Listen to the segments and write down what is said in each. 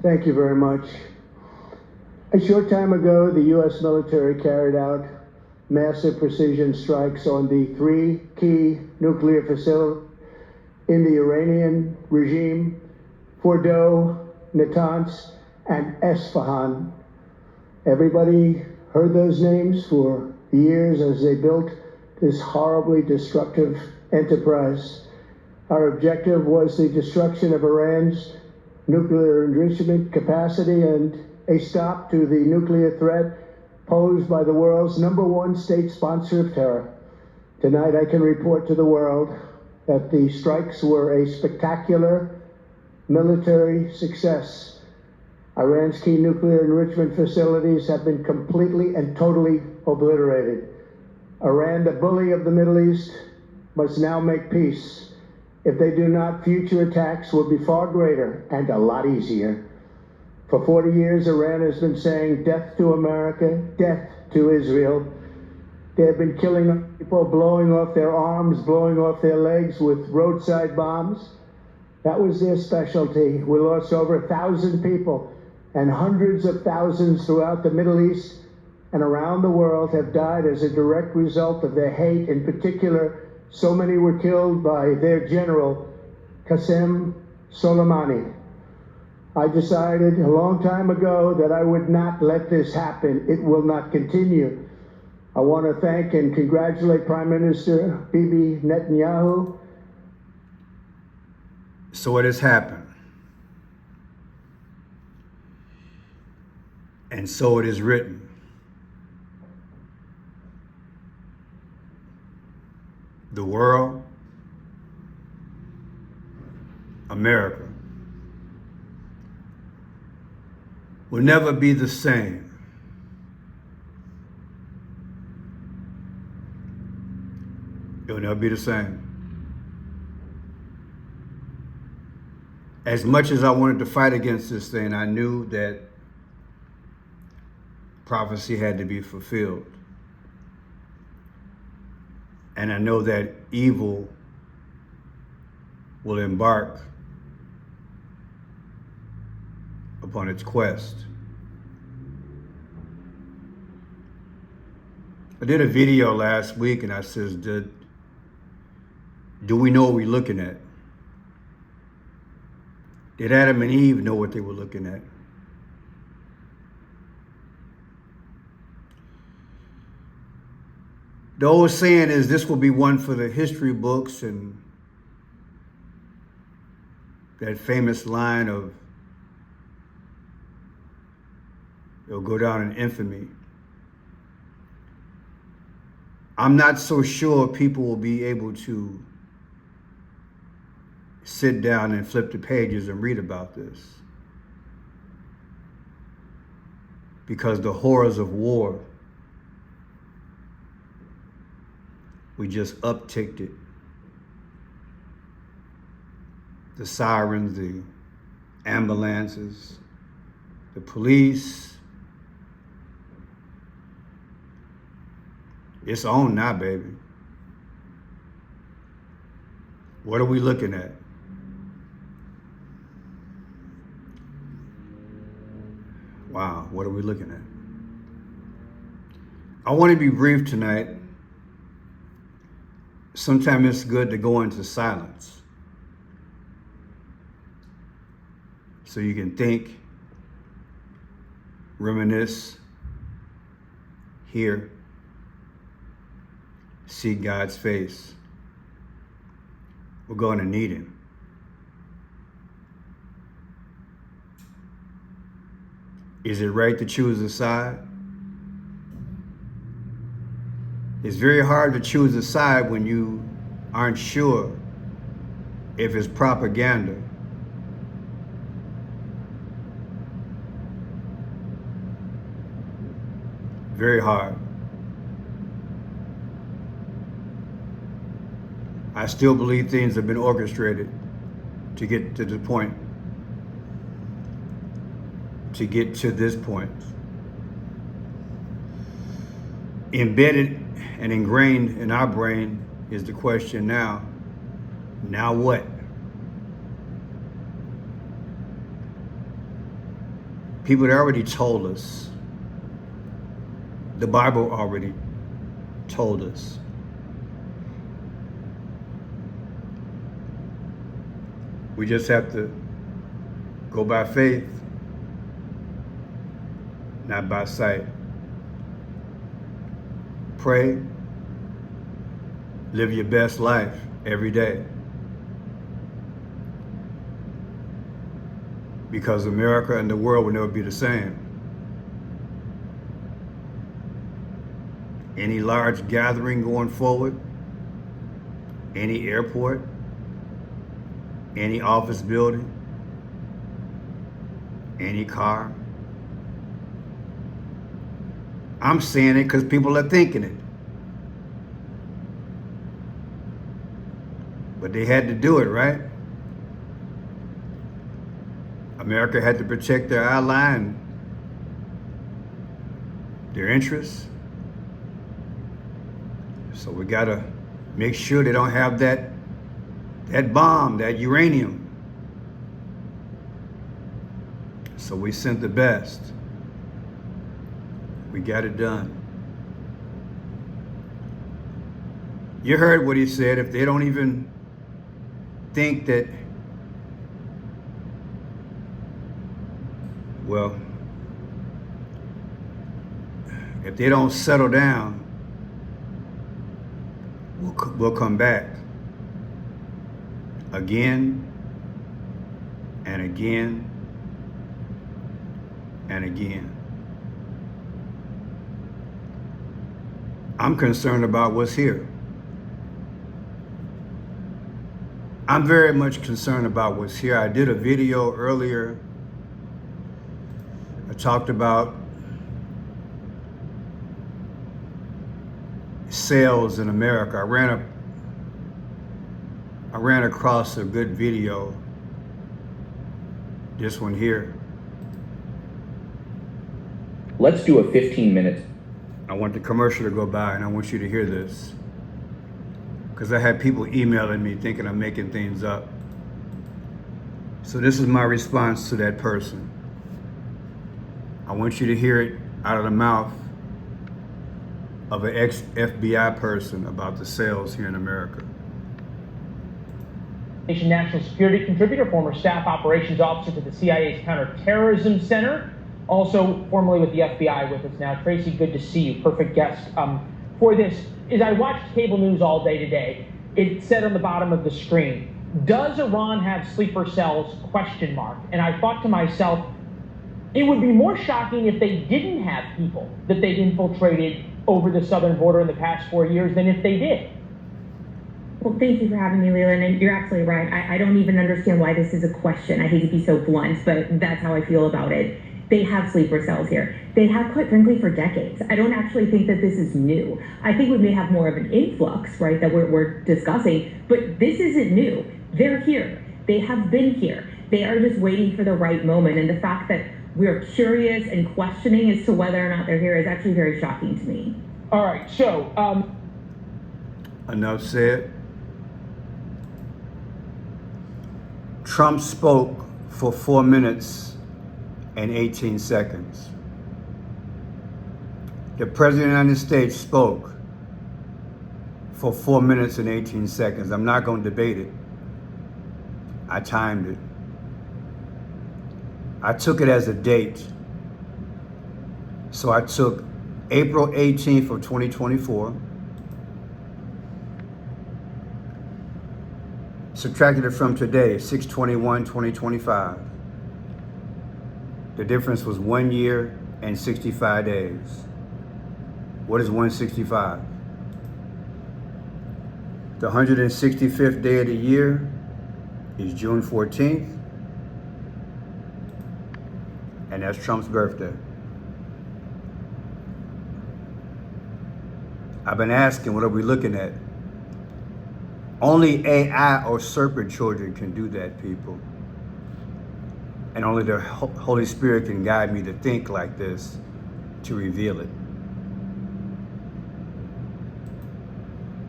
Thank you very much. A short time ago, the U.S. military carried out massive precision strikes on the three key nuclear facilities in the Iranian regime: Fordow, Natanz, and Esfahan. Everybody heard those names for years as they built this horribly destructive enterprise. Our objective was the destruction of Iran's nuclear enrichment capacity and a stop to the nuclear threat posed by the world's #1 state sponsor of terror. Tonight, I can report to the world that the strikes were a spectacular military success. Iran's key nuclear enrichment facilities have been completely and totally obliterated. Iran, the bully of the Middle East, must now make peace. If they do not, future attacks will be far greater and a lot easier. For 40 years, Iran has been saying death to America, death to Israel. They have been killing people, blowing off their arms, blowing off their legs with roadside bombs. That was their specialty. We lost over 1,000 people, and hundreds of thousands throughout the Middle East and around the world have died as a direct result of their hate. In particular, so many were killed by their general, Qasem Soleimani. I decided a long time ago that I would not let this happen. It will not continue. I want to thank and congratulate Prime Minister Bibi Netanyahu. So it has happened. And so it is written. The world, America, will never be the same. It will never be the same. As much as I wanted to fight against this thing, I knew that prophecy had to be fulfilled. And I know that evil will embark upon its quest. I did a video last week and I says, do we know what we're looking at? Did Adam and Eve know what they were looking at? The old saying is this will be one for the history books, and that famous line of it'll go down in infamy. I'm not so sure people will be able to sit down and flip the pages and read about this, because the horrors of war, we just upticked it. The sirens, the ambulances, the police. It's on now, baby. What are we looking at? Wow, what are we looking at? I want to be brief tonight. Sometimes it's good to go into silence so you can think, reminisce, hear, see God's face. We're going to need Him. Is it right to choose a side? It's very hard to choose a side when you aren't sure if it's propaganda. Very hard. I still believe things have been orchestrated to get to the point, to get to this point. Embedded and ingrained in our brain is the question now what? People had already told us. The Bible already told us. We just have to go by faith, not by sight. Pray, live your best life every day. Because America and the world will never be the same. Any large gathering going forward, any airport, any office building, any car. I'm saying it because people are thinking it. But they had to do it, right? America had to protect their ally and their interests. So we gotta make sure they don't have that bomb, that uranium. So we sent the best. We got it done. You heard what he said. If they don't even think that, well, if they don't settle down, we'll come back again and again and again. I'm concerned about what's here. I'm very much concerned about what's here. I did a video earlier. I talked about sales in America. I ran across a good video. This one here. Let's do a 15-minute. I want the commercial to go by, and I want you to hear this. Because I had people emailing me thinking I'm making things up. So this is my response to that person. I want you to hear it out of the mouth of an ex-FBI person about the sales here in America. National security contributor, former staff operations officer for the CIA's Counterterrorism Center, also formerly with the FBI with us now. Tracy, good to see you. Perfect guest for this. As I watched cable news all day today, it said on the bottom of the screen, does Iran have sleeper cells, ? And I thought to myself, it would be more shocking if they didn't have people that they'd infiltrated over the southern border in the past 4 years than if they did. Well, thank you for having me, Leland, and you're absolutely right. I don't even understand why this is a question. I hate to be so blunt, but that's how I feel about it. They have sleeper cells here. They have, quite frankly, for decades. I don't actually think that this is new. I think we may have more of an influx, right, that we're discussing, but this isn't new. They're here. They have been here. They are just waiting for the right moment, and the fact that we're curious and questioning as to whether or not they're here is actually very shocking to me. All right, so... Enough said. Trump spoke for 4 minutes and 18 seconds. The President of the United States spoke for 4 minutes and 18 seconds. I'm not going to debate it. I timed it. I took it as a date. So I took April 18th of 2024, subtracted it from today, 6/21/2025. The difference was 1 year and 65 days. What is 165? The 165th day of the year is June 14th, and that's Trump's birthday. I've been asking, what are we looking at? Only AI or serpent children can do that, people. And only the Holy Spirit can guide me to think like this, to reveal it.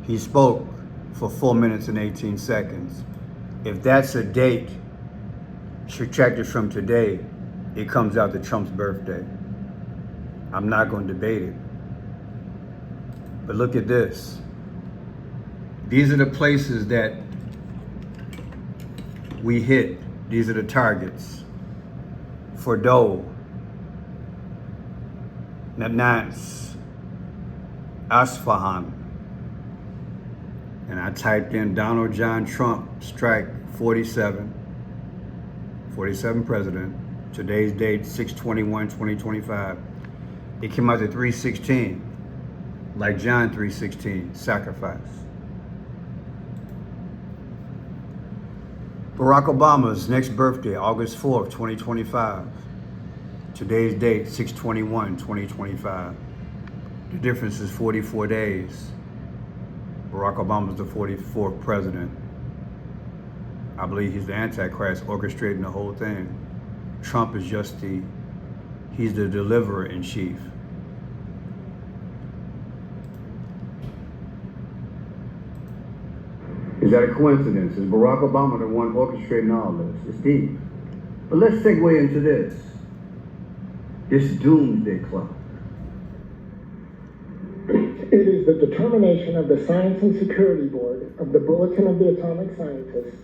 He spoke for 4 minutes and 18 seconds. If that's a date, subtracted from today, it comes out to Trump's birthday. I'm not going to debate it. But look at this. These are the places that we hit. These are the targets. Fordo, Natanz, Asfahan. And I typed in Donald John Trump strike 47 president. Today's date, 6/21/2025. It came out to 316, like John 3:16, sacrifice. Barack Obama's next birthday, August 4th, 2025. Today's date, 6/21/2025. The difference is 44 days. Barack Obama's the 44th president. I believe he's the Antichrist orchestrating the whole thing. Trump is just he's the deliverer in chief. Is that a coincidence? Is Barack Obama the one orchestrating all this? It's deep. But let's segue into this doomsday clock. It is the determination of the Science and Security Board of the Bulletin of the Atomic Scientists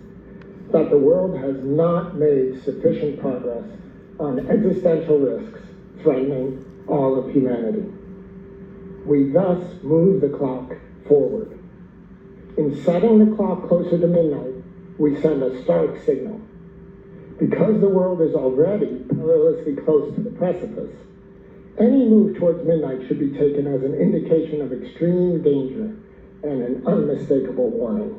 that the world has not made sufficient progress on existential risks threatening all of humanity. We thus move the clock forward. In setting the clock closer to midnight, we send a stark signal. Because the world is already perilously close to the precipice, any move towards midnight should be taken as an indication of extreme danger and an unmistakable warning.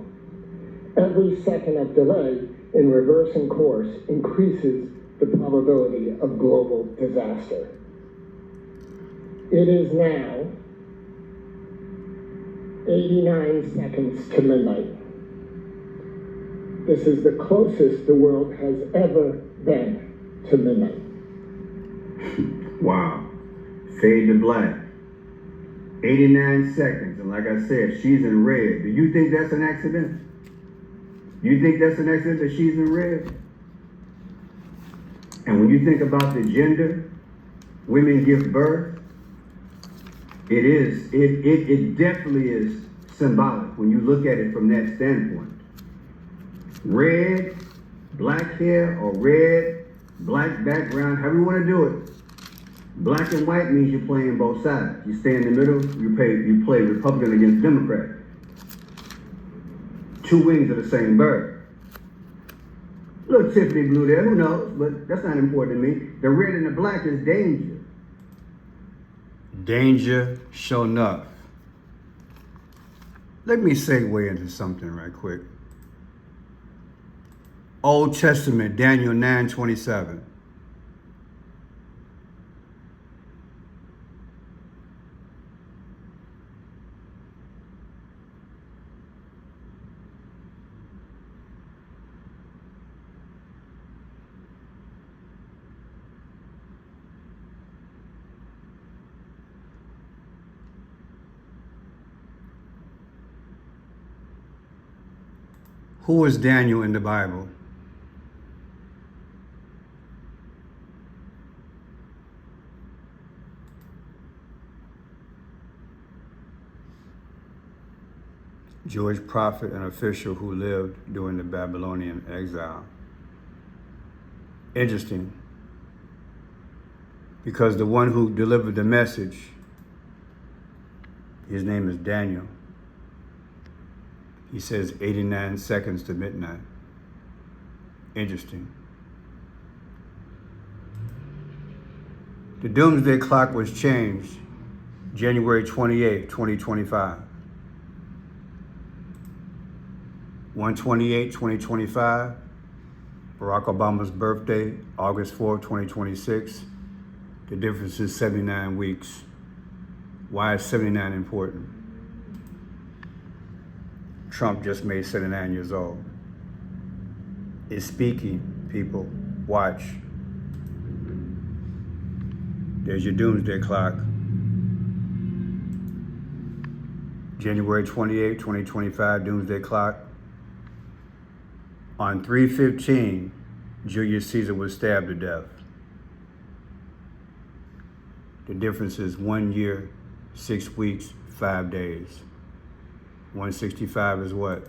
Every second of delay in reversing course increases the probability of global disaster. It is now 89 seconds to midnight. This is the closest the world has ever been to midnight. Wow. Fade to black. 89 seconds. And like I said, she's in red. Do you think that's an accident? You think that's an accident that she's in red? And when you think about the gender, women give birth, it definitely is symbolic when you look at it from that standpoint. Red, black hair, or red, black background, however you want to do it. Black and white means you're playing both sides. You stay in the middle, you play Republican against Democrat. Two wings of the same bird. A little Tiffany blue there, who knows, but that's not important to me. The red and the black is danger. Danger, sure enough. Let me segue into something right quick. Old Testament, Daniel 9:27. Who is Daniel in the Bible? Jewish prophet and official who lived during the Babylonian exile. Interesting, because the one who delivered the message, his name is Daniel. He says 89 seconds to midnight. Interesting. The Doomsday clock was changed January 28, 2025. 1/28/2025, Barack Obama's birthday, August 4, 2026. The difference is 79 weeks. Why is 79 important? Trump just made 79 years old. It's speaking, people. Watch. There's your doomsday clock. January 28, 2025, doomsday clock. On 3/15, Julius Caesar was stabbed to death. The difference is 1 year, 6 weeks, 5 days. 165 is what?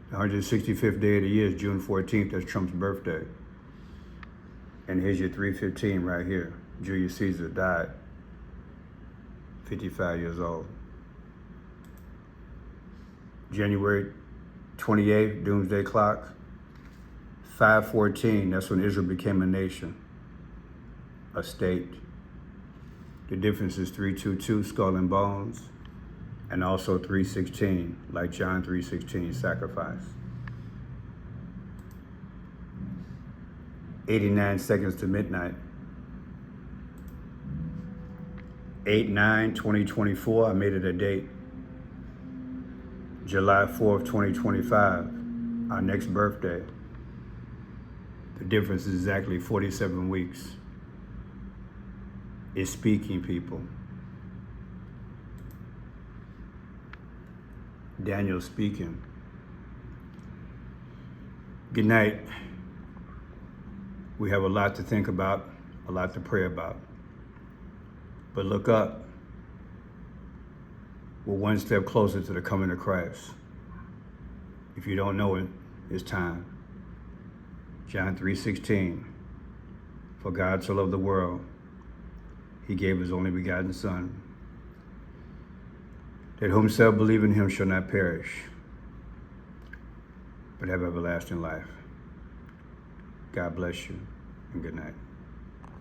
The 165th day of the year is June 14th. That's Trump's birthday. And here's your 315 right here. Julius Caesar died, 55 years old. January 28th, Doomsday clock, 514, that's when Israel became a nation, a state. The difference is 322, skull and bones, and also 316, like John 3:16, sacrifice. 89 seconds to midnight. 8/9/2024, I made it a date. July 4th, 2025, our next birthday. The difference is exactly 47 weeks. It's speaking, people. Daniel speaking. Good night. We have a lot to think about, a lot to pray about. But look up. We're one step closer to the coming of Christ. If you don't know it, it's time. John 3:16. For God so loved the world, he gave his only begotten Son, that whomsoever believe in him shall not perish, but have everlasting life. God bless you, and good night.